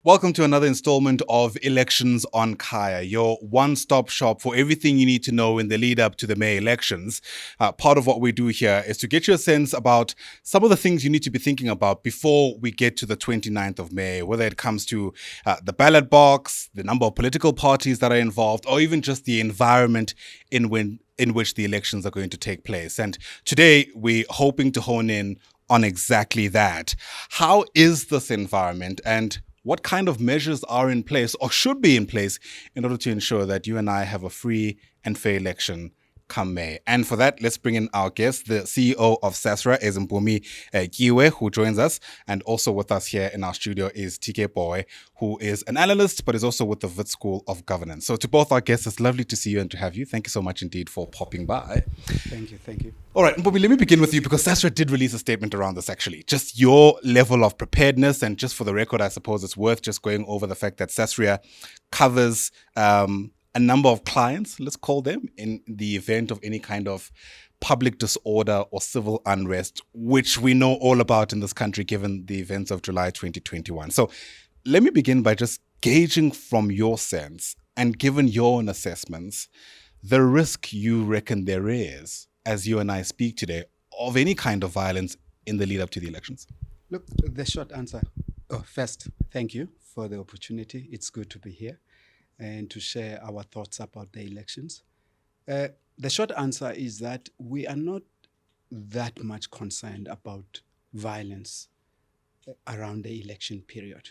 Welcome to another installment of Elections on Kaya, your one-stop shop for everything you need to know in the lead up to the May elections. Part of what we do here is to get you a sense about some of the things you need to be thinking about before we get to the 29th of May, whether it comes to the ballot box, the number of political parties that are involved, or even just the environment in which the elections are going to take place. And today, we're hoping to hone in on exactly that. How is this environment, and what kind of measures are in place or should be in place in order to ensure that you and I have a free and fair election come May? And for that, let's bring in our guest. The CEO of Sasria is Mpumi Tyikwe, who joins us. And also with us here in our studio is Pooe, who is an analyst, but is also with the Wits School of Governance. So to both our guests, it's lovely to see you and to have you. Thank you so much indeed for popping by. Thank you. All right, Mpumi, let me begin with you because Sasria did release a statement around this actually. Just your level of preparedness, and just for the record, I suppose it's worth just going over the fact that Sasria covers a number of clients, let's call them, in the event of any kind of public disorder or civil unrest, which we know all about in this country given the events of July 2021. So let me begin by just gauging from your sense and given your own assessments, the risk you reckon there is, as you and I speak today, of any kind of violence in the lead up to the elections. Look, the short answer. First, thank you for the opportunity. It's good to be here and to share our thoughts about the elections. The short answer is that we are not that much concerned about violence around the election period.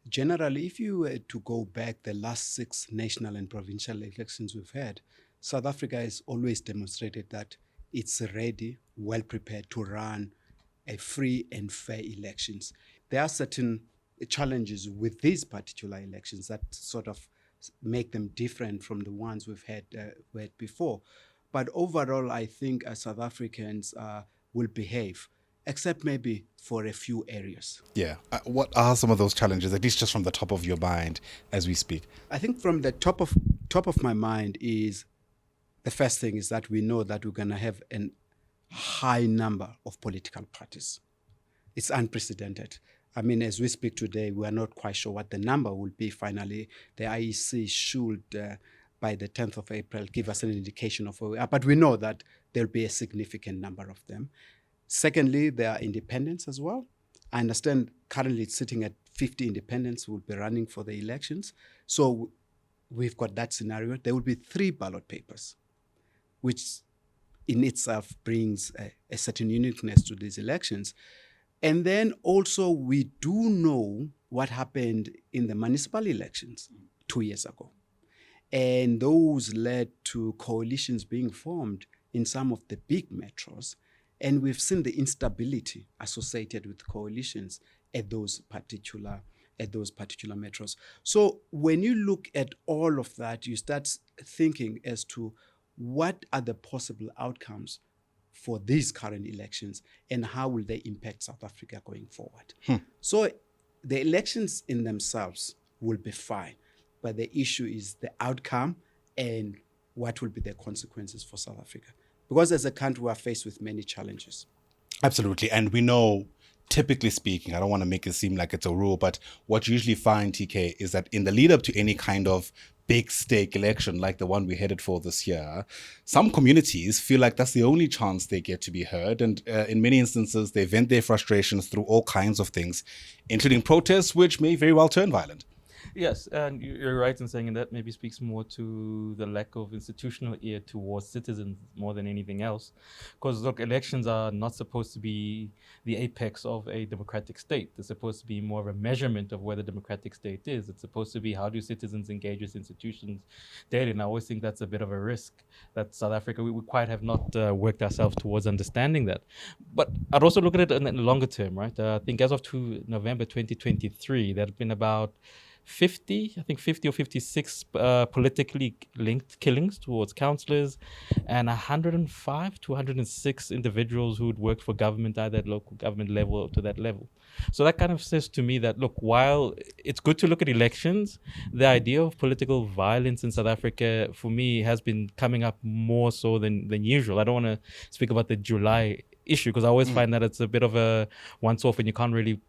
Generally, if you were to go back the last 6 national and provincial elections we've had, South Africa has always demonstrated that it's ready, well prepared to run a free and fair elections. There are certain challenges with these particular elections that sort of make them different from the ones we've had before. But overall, I think South Africans will behave, except maybe for a few areas. Yeah. What are some of those challenges, at least just from the top of your mind as we speak? I think from the top of my mind is the first thing is that we know that we're going to have a high number of political parties. It's unprecedented. I mean, as we speak today, we are not quite sure what the number will be finally. The IEC should, by the 10th of April, give us an indication of where we are. But we know that there'll be a significant number of them. Secondly, there are independents as well. I understand currently it's sitting at 50 independents who will be running for the elections. So we've got that scenario. There will be 3 ballot papers, which in itself brings a certain uniqueness to these elections. And then also we do know what happened in the municipal elections 2 years ago. And those led to coalitions being formed in some of the big metros. And we've seen the instability associated with coalitions at those particular metros. So when you look at all of that, you start thinking as to what are the possible outcomes for these current elections and how will they impact South Africa going forward. So the elections in themselves will be fine, but the issue is the outcome and what will be the consequences for South Africa. Because as a country, we are faced with many challenges. Absolutely. And we know, typically speaking, I don't want to make it seem like it's a rule, but what you usually find, TK, is that in the lead up to any kind of big stake election like the one we headed for this year, some communities feel like that's the only chance they get to be heard. And in many instances, they vent their frustrations through all kinds of things, including protests, which may very well turn violent. Yes, and you're right in saying that maybe speaks more to the lack of institutional ear towards citizens more than anything else. Because, look, elections are not supposed to be the apex of a democratic state. They're supposed to be more of a measurement of where the democratic state is. It's supposed to be how do citizens engage with institutions daily. And I always think that's a bit of a risk that South Africa, we quite have not worked ourselves towards understanding that. But I'd also look at it in the longer term, right? I think as of November 2023, there have been about 50 or 56 politically linked killings towards councillors, and 105 to 106 individuals who had worked for government, either at local government level or to that level. So that kind of says to me that, look, while it's good to look at elections, the idea of political violence in South Africa, for me, has been coming up more so than usual. I don't want to speak about the July issue because I always find that it's a bit of a once-off and you can't really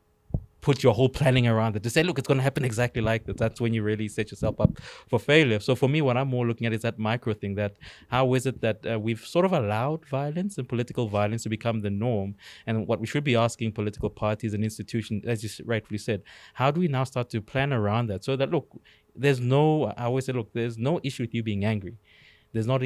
put your whole planning around it, to say, look, it's going to happen exactly like this. That's when you really set yourself up for failure. So for me, what I'm more looking at is that micro thing, that how is it that we've sort of allowed violence and political violence to become the norm? And what we should be asking political parties and institutions, as you rightfully said, how do we now start to plan around that so that, look, I always say, look, there's no issue with you being angry. There's no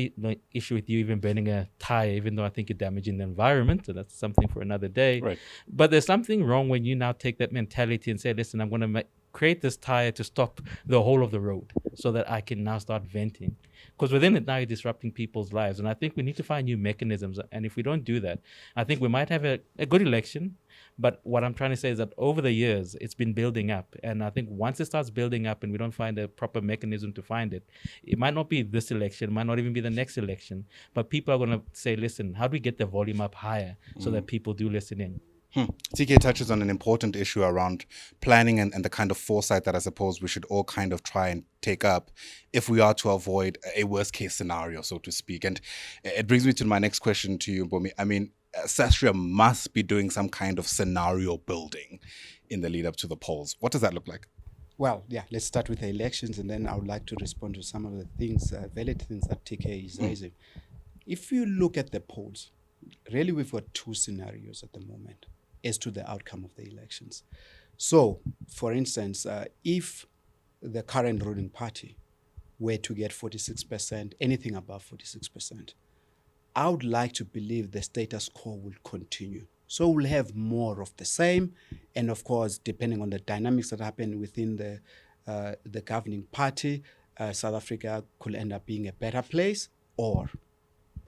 issue with you even burning a tire, even though I think you're damaging the environment. So that's something for another day. Right. But there's something wrong when you now take that mentality and say, listen, I'm going to create this tire to stop the whole of the road so that I can now start venting. Because within it now you're disrupting people's lives. And I think we need to find new mechanisms. And if we don't do that, I think we might have a good election. But what I'm trying to say is that over the years, it's been building up. And I think once it starts building up and we don't find a proper mechanism to find it, it might not be this election, it might not even be the next election. But people are going to say, listen, how do we get the volume up higher so that people do listen in? TK touches on an important issue around planning and the kind of foresight that I suppose we should all kind of try and take up if we are to avoid a worst case scenario, so to speak. And it brings me to my next question to you, Mpumi. I mean, Sasria must be doing some kind of scenario building in the lead up to the polls. What does that look like? Well, yeah, let's start with the elections, and then I would like to respond to some of the things, valid things that TK is raising. If you look at the polls, really we've got two scenarios at the moment as to the outcome of the elections. So, for instance, if the current ruling party were to get 46%, anything above 46%, I would like to believe the status quo will continue. So we'll have more of the same, and of course, depending on the dynamics that happen within the governing party, South Africa could end up being a better place or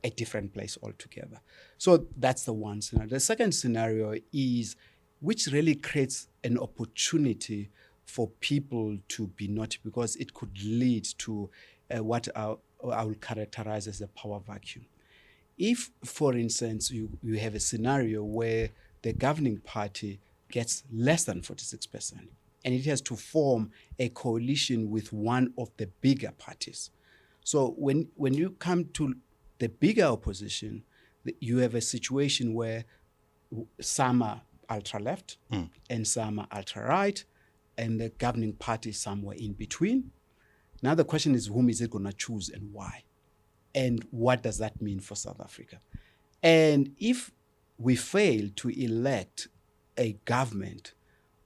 a different place altogether. So that's the one scenario. The second scenario is, which really creates an opportunity for people to be naughty, because it could lead to what I will characterize as a power vacuum. If, for instance, you have a scenario where the governing party gets less than 46%, and it has to form a coalition with one of the bigger parties. So when you come to the bigger opposition, you have a situation where some are ultra-left and some are ultra-right, and the governing party is somewhere in between. Now the question is, whom is it going to choose and why? And what does that mean for South Africa? And if we fail to elect a government,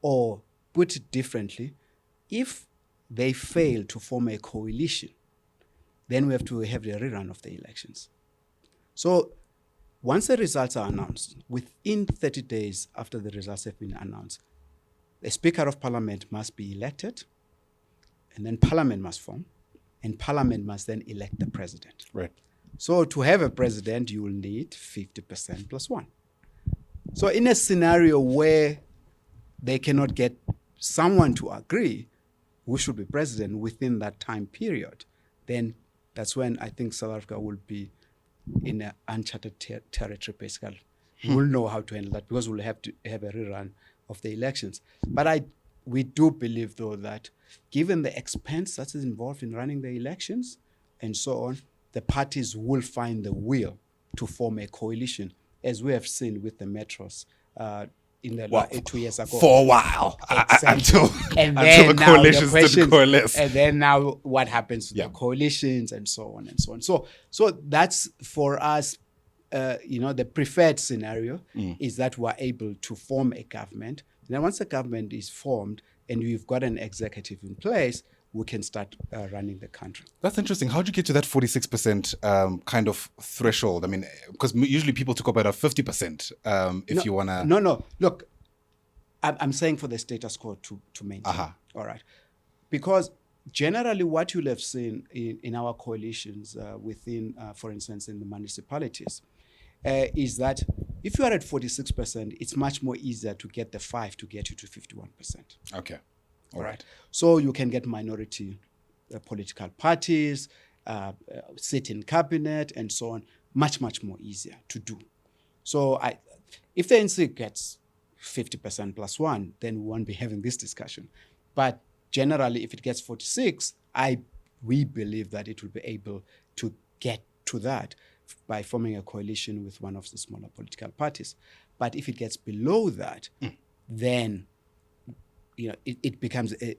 or put it differently, if they fail to form a coalition, then we have to have the rerun of the elections. So once the results are announced, within 30 days after the results have been announced, the Speaker of Parliament must be elected, and then Parliament must form, and Parliament must then elect the president. Right. So to have a president, you will need 50% plus one. So in a scenario where they cannot get someone to agree who should be president within that time period, then that's when I think South Africa will be in an uncharted territory, basically. We'll know how to handle that, because we'll have to have a rerun of the elections. But we do believe, though, that given the expense that is involved in running the elections and so on, the parties will find the will to form a coalition, as we have seen with the metros in the 2 years ago. For a while. Exactly. Until the coalitions didn't coalesce. And then now what happens to the coalitions and so on and so on. So that's, for us, the preferred scenario is that we're able to form a government. And then once the government is formed and we've got an executive in place, we can start running the country. That's interesting. How did you get to that 46% kind of threshold? I mean, because usually people talk about a 50% you want to... No. Look, I'm saying for the status quo to maintain. All right. Because generally what you'll have seen in our coalitions within, for instance, in the municipalities, is that if you are at 46%, it's much more easier to get the 5 to get you to 51%. Okay. All right. So you can get minority political parties, sit in cabinet, and so on. Much, much more easier to do. So if the NC gets 50% plus one, then we won't be having this discussion. But generally, if it gets 46, we believe that it will be able to get to that by forming a coalition with one of the smaller political parties. But if it gets below that, then it becomes a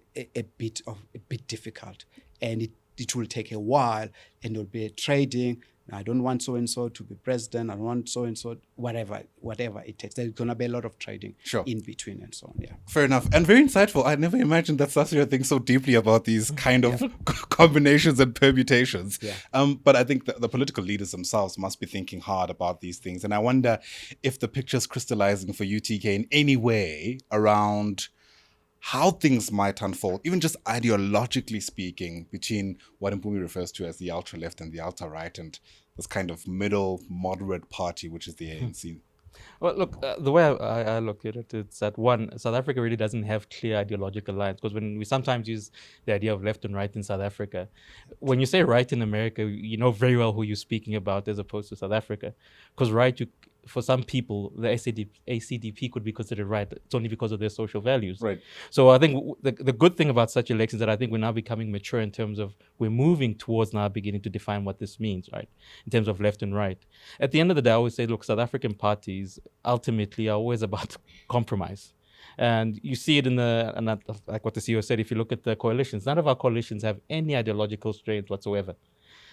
bit difficult, and it will take a while, and there'll be a trading. I don't want so and so to be president. I don't want so and so, whatever it takes. There's gonna be a lot of trading in between and so on. Yeah, fair enough, and very insightful. I never imagined that Sasria thinks so deeply about these kind of combinations and permutations. Yeah. But I think the political leaders themselves must be thinking hard about these things, and I wonder if the picture's crystallizing for UTK in any way around how things might unfold, even just ideologically speaking, between what Mpumi refers to as the ultra-left and the ultra-right, and this kind of middle moderate party, which is the ANC. Well, look, the way I look at it, it's that one, South Africa really doesn't have clear ideological lines, because when we sometimes use the idea of left and right in South Africa, when you say right in America, you know very well who you're speaking about as opposed to South Africa. Because right, for some people, the ACDP could be considered right. It's only because of their social values. Right. So I think the good thing about such elections is that I think we're now becoming mature in terms of we're moving towards now beginning to define what this means, right, in terms of left and right. At the end of the day, I always say, look, South African parties ultimately are always about compromise. And you see it like what the CEO said, if you look at the coalitions, none of our coalitions have any ideological strains whatsoever.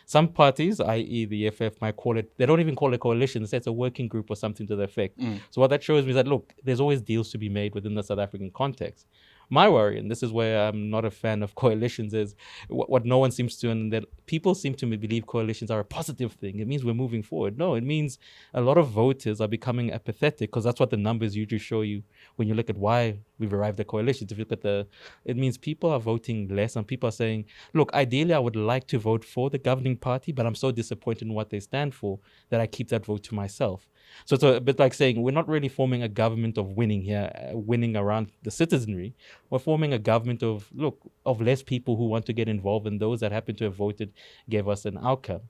Some parties, i.e. the EFF, might call it, they don't even call it a coalition, they say it's a working group or something to the effect. So what that shows me is that, look, there's always deals to be made within the South African context. My worry, and this is where I'm not a fan of coalitions, is what no one seems to, and that people seem to believe coalitions are a positive thing. It means we're moving forward. No, it means a lot of voters are becoming apathetic, because that's what the numbers usually show you when you look at why we've arrived at coalitions. If you look at it means people are voting less, and people are saying, look, ideally I would like to vote for the governing party, but I'm so disappointed in what they stand for that I keep that vote to myself. So it's a bit like saying we're not really forming a government of winning here, winning around the citizenry. We're forming a government of less people who want to get involved, and those that happen to have voted gave us an outcome.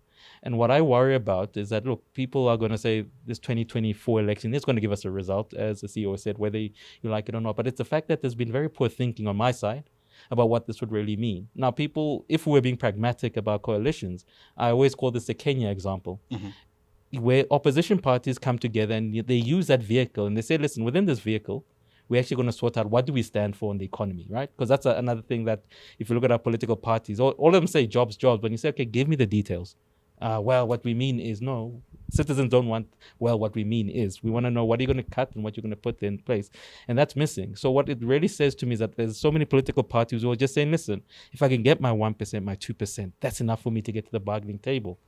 And what I worry about is that, look, people are going to say this 2024 election is going to give us a result, as the CEO said, whether you like it or not. But it's the fact that there's been very poor thinking on my side about what this would really mean. Now, people, if we're being pragmatic about coalitions, I always call this the Kenya example. Where opposition parties come together and they use that vehicle and they say, listen, within this vehicle, we're actually going to sort out what do we stand for in the economy, right? Because that's another thing that if you look at our political parties, all of them say jobs, but you say, okay, give me the details. Well, what we mean is, no, citizens don't want, what we mean is, we want to know what you're going to cut and what you're going to put in place. And that's missing. So what it really says to me is that there's so many political parties who are just saying, listen, if I can get my 1%, my 2%, that's enough for me to get to the bargaining table.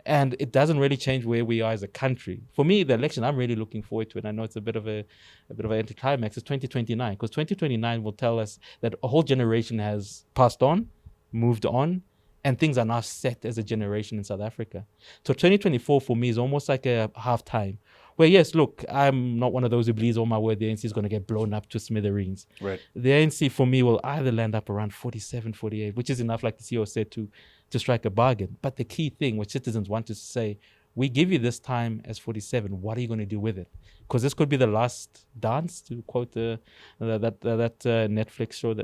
And it doesn't really change where we are as a country. For me, the election, I'm really looking forward to it. I know it's a bit of an anticlimax. It's 2029, because 2029 will tell us that a whole generation has passed on, moved on, and things are now set as a generation in South Africa. So 2024 for me is almost like a half-time, where yes, look, I'm not one of those who believes, oh my word, the ANC is going to get blown up to smithereens. Right. The ANC for me will either land up around 47, 48, which is enough, like the CEO said, to strike a bargain. But the key thing, which citizens want to say, we give you this time as 47, what are you going to do with it? Because this could be the last dance, to quote that Netflix show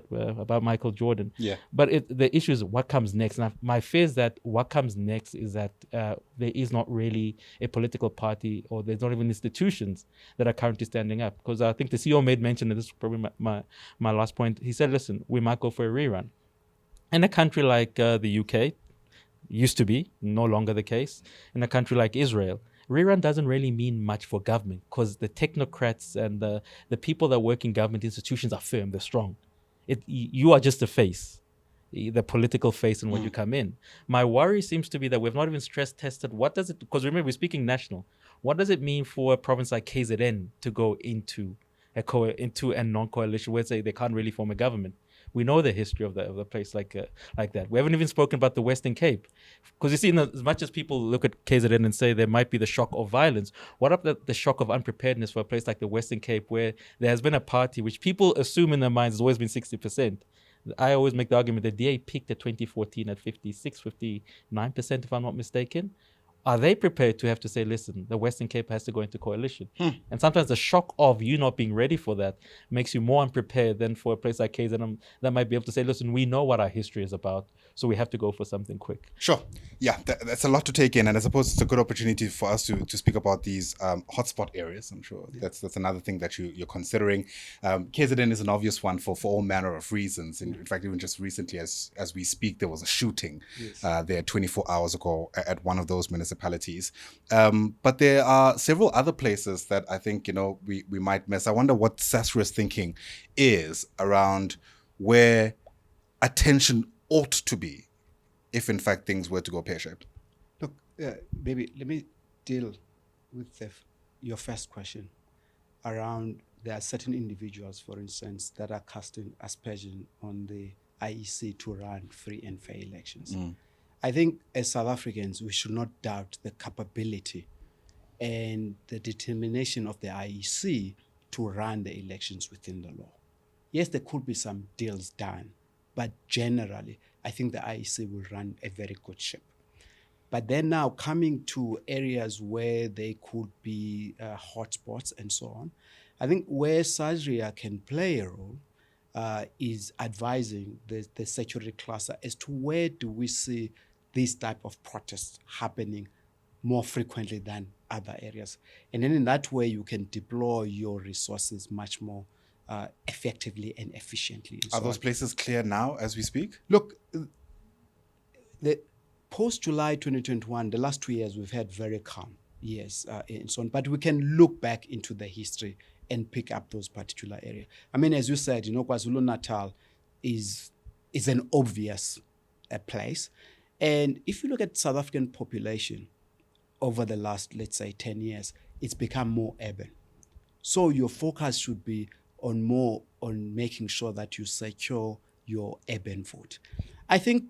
about Michael Jordan. Yeah. But the issue is what comes next. And my fear is that what comes next is that there is not really a political party, or there's not even institutions that are currently standing up. Because I think the CEO made mention, and this is probably my last point. He said, listen, we might go for a rerun. In a country like the UK, used to be, no longer the case. In a country like Israel, rerun doesn't really mean much for government, because the technocrats and the people that work in government institutions are firm, they're strong. You are just a face, the political face in what you come in. My worry seems to be that we've not even stress tested what does it, because remember, we're speaking national. What does it mean for a province like KZN to go into a non-coalition where they can't really form a government? We know the history of the place like that. We haven't even spoken about the Western Cape. Because you see, as much as people look at KZN and say there might be the shock of violence, what about the shock of unpreparedness for a place like the Western Cape, where there has been a party which people assume in their minds has always been 60%. I always make the argument that DA peaked at 2014 at 56, 59%, if I'm not mistaken. are they prepared to have to say, listen, the Western Cape has to go into coalition? And sometimes the shock of you not being ready for that makes you more unprepared than for a place like KZN that might be able to say, listen, we know what our history is about, so we have to go for something quick. Sure. Yeah, that's a lot to take in. And I suppose it's a good opportunity for us to speak about these hotspot areas. I'm sure that's another thing that you're considering. KZN is an obvious one for all manner of reasons. In fact, even just recently, as we speak, there was a shooting there 24 hours ago at one of those municipalities. But there are several other places that I think, we might miss. I wonder what Sasria's thinking is around where attention ought to be if in fact things were to go pear-shaped. Look, maybe let me deal with your first question around there are certain individuals, for instance, that are casting aspersion on the IEC to run free and fair elections. I think as South Africans, we should not doubt the capability and the determination of the IEC to run the elections within the law. Yes, there could be some deals done, but generally, I think the IEC will run a very good ship. But then now coming to areas where they could be hotspots and so on, I think where Sasria can play a role is advising the security cluster as to where do we see this type of protests happening more frequently than other areas. And then in that way, you can deploy your resources much more effectively and efficiently. And Are those places clear now as we speak? Look, the post-July 2021, the last 2 years, we've had very calm years and so on. But we can look back into the history and pick up those particular areas. I mean, as you said, KwaZulu-Natal is an obvious place. And if you look at South African population over the last, let's say, 10 years, it's become more urban. So your focus should be on making sure that you secure your urban vote. I think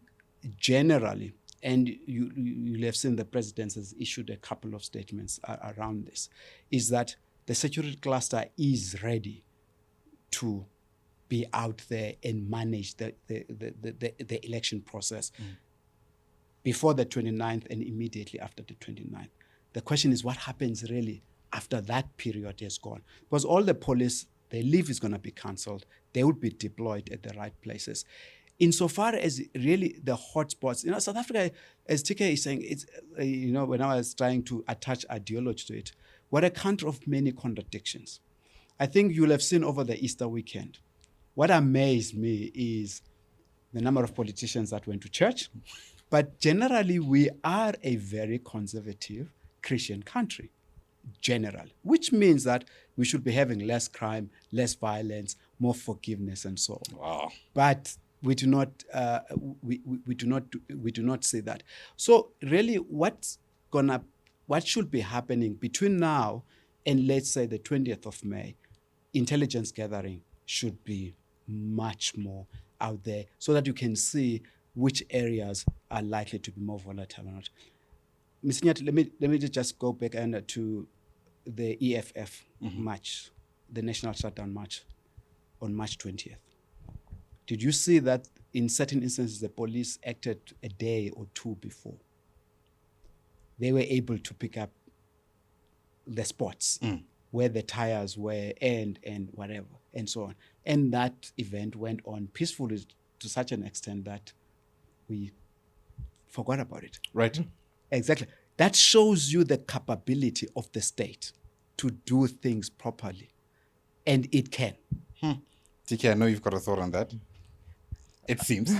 generally, and you'll have seen the president has issued a couple of statements around this, is that the security cluster is ready to be out there and manage the election process before the 29th and immediately after the 29th. The question is what happens really after that period is gone? Because all the police, their leave is going to be cancelled. They will be deployed at the right places. Insofar as really the hotspots, South Africa, as TK is saying, it's, when I was trying to attach ideology to it, we're a country of many contradictions. I think you'll have seen over the Easter weekend, what amazed me is the number of politicians that went to church. But generally, we are a very conservative Christian country, generally, which means that we should be having less crime, less violence, more forgiveness, and so on. Wow. But we do not see that. So really, what should be happening between now and let's say the 20th of May? Intelligence gathering should be much more out there so that you can see which areas are likely to be more volatile or not. Ms. Nyati, let me just go back to the EFF march, the National Shutdown March on March 20th. Did you see that in certain instances the police acted a day or two before? They were able to pick up the spots where the tires were and whatever and so on. And that event went on peacefully to such an extent that we forgot about it. Right. Exactly. That shows you the capability of the state to do things properly. And it can. TK, I know you've got a thought on that. It seems.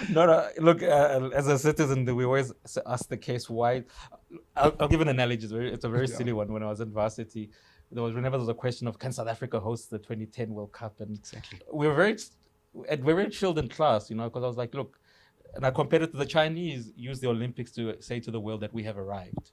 No, look, as a citizen, we always ask the case why. I'll give an analogy. It's a very silly one. When I was in varsity, whenever there was a question of can South Africa host the 2010 World Cup? And we were very chilled in class, because I was like, look, and I compared it to the Chinese use the Olympics to say to the world that we have arrived.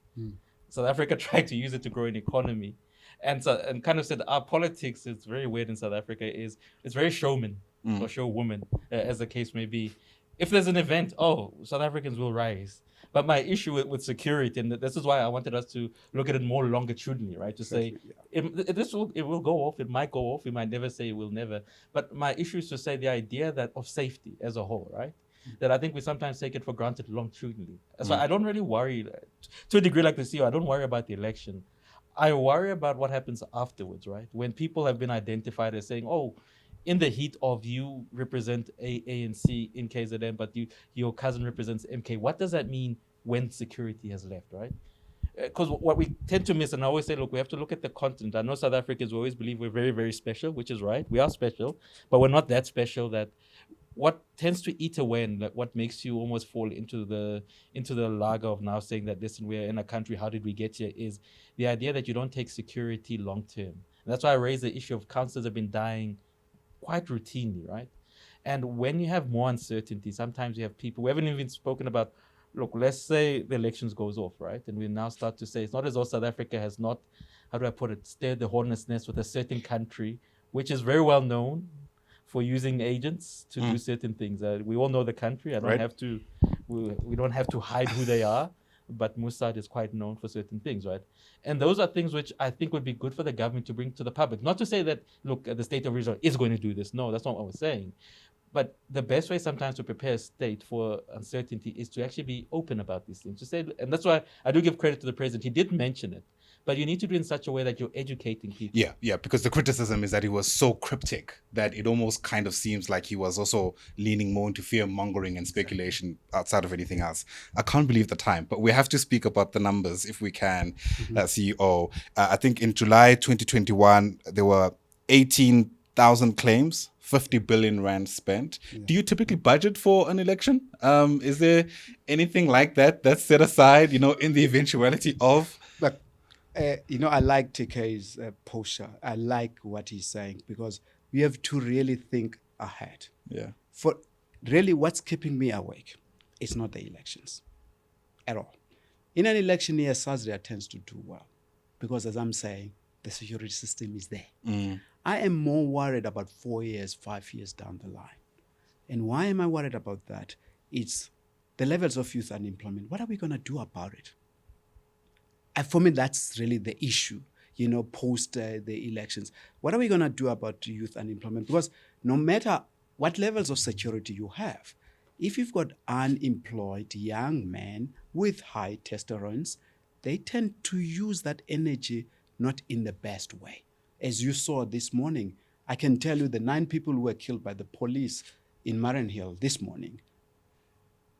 South Africa tried to use it to grow an economy. And kind of said our politics is very weird in South Africa it's very showman or showwoman, as the case may be. If there's an event, South Africans will rise. But my issue with security, and this is why I wanted us to look at it more longitudinally, right? To say it will go off, it might go off, we might never say it will never. But my issue is to say the idea that of safety as a whole, right? that I think we sometimes take it for granted longitudinally. So I don't really worry, to a degree like the CEO, I don't worry about the election. I worry about what happens afterwards, right? When people have been identified as saying, oh, in the heat of you represent ANC in KZN, but your cousin represents MK, what does that mean when security has left, right? Because what we tend to miss, and I always say, look, we have to look at the continent. I know South Africans always believe we're very, very special, which is right. We are special, but we're not that special. That what tends to eat away and like what makes you almost fall into the lager of now saying that, listen, we're in a country, how did we get here, is the idea that you don't take security long term. And that's why I raised the issue of councillors have been dying quite routinely, right? And when you have more uncertainty, sometimes you have people, we haven't even spoken about, look, let's say the elections goes off, right? And we now start to say, it's not as though South Africa has not, how do I put it, stirred the hornet's nest with a certain country, which is very well known for using agents to do certain things. We all know the country. I don't have to, we don't have to hide who they are, but Mossad is quite known for certain things, right? And those are things which I think would be good for the government to bring to the public. Not to say that, look, the state of Israel is going to do this. No, that's not what I was saying. But the best way sometimes to prepare a state for uncertainty is to actually be open about these things. To say, and that's why I do give credit to the president. He did mention it, but you need to do it in such a way that you're educating people. Yeah, because the criticism is that he was so cryptic that it almost kind of seems like he was also leaning more into fear mongering and speculation outside of anything else. I can't believe the time, but we have to speak about the numbers if we can, CEO. I think in July 2021, there were 18,000 claims, 50 billion rand spent. Yeah. Do you typically budget for an election? Is there anything like that that's set aside, in the eventuality of? But, I like TK's posture. I like what he's saying because we have to really think ahead. Yeah. For really what's keeping me awake is not the elections at all. In an election year, Sasria tends to do well because, as I'm saying, the security system is there. I am more worried about 4 years, 5 years down the line. And why am I worried about that? It's the levels of youth unemployment. What are we going to do about it? And for me, that's really the issue, post the elections. What are we going to do about youth unemployment? Because no matter what levels of security you have, if you've got unemployed young men with high testosterone, they tend to use that energy not in the best way. As you saw this morning, I can tell you the 9 people who were killed by the police in Mariannhill this morning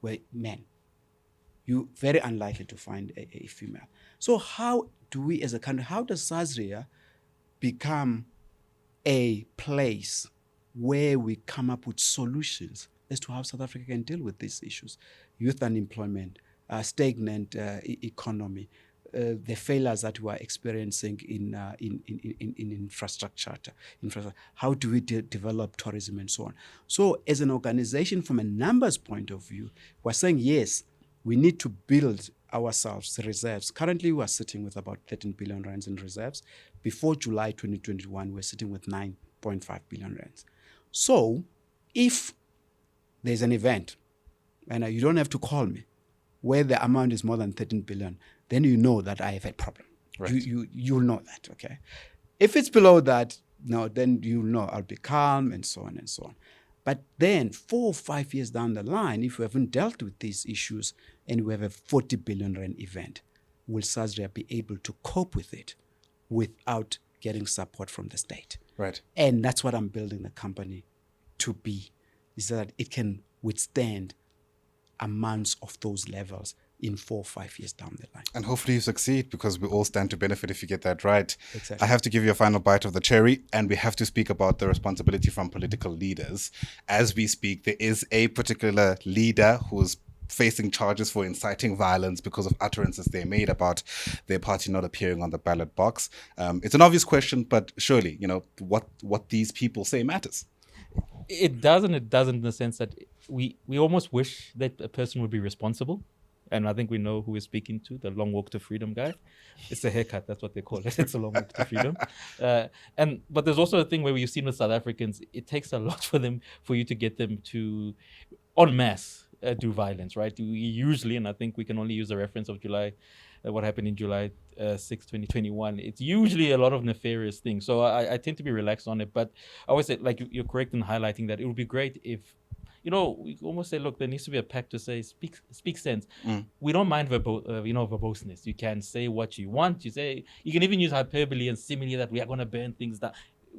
were men. You're very unlikely to find a female. So how do we as a country, how does Sasria become a place where we come up with solutions as to how South Africa can deal with these issues? Youth unemployment, stagnant economy, the failures that we are experiencing in infrastructure. How do we develop tourism and so on? So as an organization, from a numbers point of view, we're saying, yes, we need to build ourselves reserves. Currently, we are sitting with about 13 billion rands in reserves. Before July 2021, we're sitting with 9.5 billion rands. So if there's an event, and you don't have to call me, where the amount is more than 13 billion, then you know that I have a problem. Right. You'll know that, okay? If it's below that, no, then you'll know I'll be calm and so on and so on. But then 4 or 5 years down the line, if we haven't dealt with these issues and we have a 40 billion rand event, will Sasria be able to cope with it without getting support from the state? Right. And that's what I'm building the company to be, is that it can withstand amounts of those levels in 4 or 5 years down the line. And hopefully you succeed, because we all stand to benefit if you get that right. Exactly. I have to give you a final bite of the cherry, and we have to speak about the responsibility from political leaders. As we speak, there is a particular leader who's facing charges for inciting violence because of utterances they made about their party not appearing on the ballot box. It's an obvious question, but surely, what these people say matters. It does and it doesn't, in the sense that we almost wish that a person would be responsible. And I think we know who we're speaking to, the long walk to freedom guy. It's a haircut, that's what they call it. It's a long walk to freedom. But there's also a thing where you've seen with South Africans, it takes a lot for you to get them to, en masse, do violence, right? We usually, and I think we can only use the reference of July, what happened in July 6, 2021. It's usually a lot of nefarious things. So I tend to be relaxed on it. But I always say, like, you're correct in highlighting that it would be great if we almost say, look, there needs to be a pact to say, speak sense. We don't mind verboseness. You can say what you want. You can even use hyperbole and simile that we are going to burn things down.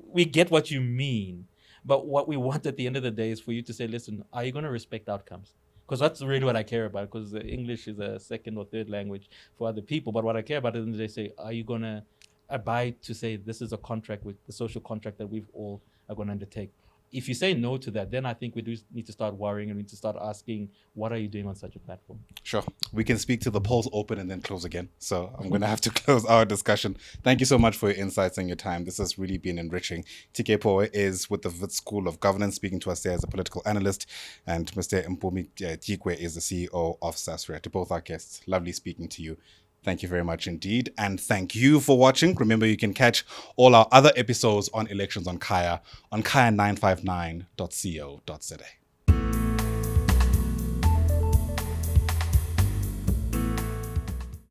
We get what you mean. But what we want at the end of the day is for you to say, listen, are you going to respect outcomes? Because that's really what I care about, because English is a second or third language for other people. But what I care about is they say, are you going to abide to say this is a contract, with the social contract that we've all are going to undertake? If you say no to that, then I think we do need to start worrying and we need to start asking, what are you doing on such a platform? Sure. We can speak to the polls open and then close again. So I'm going to have to close our discussion. Thank you so much for your insights and your time. This has really been enriching. TK Pooe is with the Wits School of Governance, speaking to us there as a political analyst. And Mr. Mpumi Tyikwe is the CEO of Sasria. To both our guests, lovely speaking to you. Thank you very much indeed. And thank you for watching. Remember, you can catch all our other episodes on elections on Kaya on kaya959.co.za.